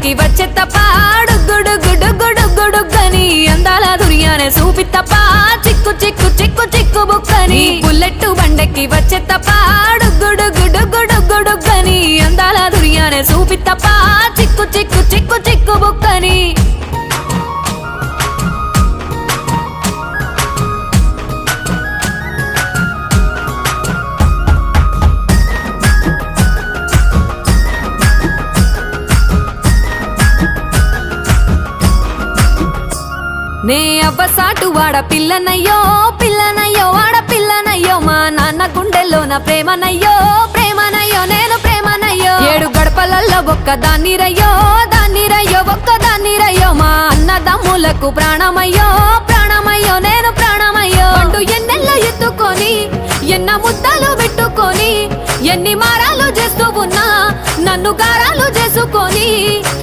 బండకి వచ్చే తప్ప గుడుగుడుగుడుగుడుగుడుగని అందాల దుర్యానే చూపి తప్ప చిక్కు చిక్కు చిక్కు చిక్కు బుక్కని బుల్లెట్టు బండకి వచ్చే తప్ప గుడుగుడుగుడుగుడుగని అందాల దుర్యానే చూపి తప్ప చిక్కు చిక్కు చిక్కు చిక్కు బుక్కని నే అవ్వసాటు వాడ పిల్లనయ్యో పిల్లనయ్యో వాడ పిల్లనయ్యో మా నాన్న గుండెల్లో నా ప్రేమనయ్యో ప్రేమనయ్యో నేను ప్రేమనయ్యో 7 గడపలల్లో ఒక్కదాన్ని రయ్యో ఒక్కదాన్ని రయ్యో మా అన్నదమ్ములకు ప్రాణమయ్యో ప్రాణమయ్యో నేను ప్రాణమయ్యో అంటూ ఎన్నెల్లో ఎత్తుకొని ఎన్న ముద్దలు పెట్టుకొని ఎన్ని మారాలు చేస్తూ ఉన్నా నన్ను గారాలు చేసుకొని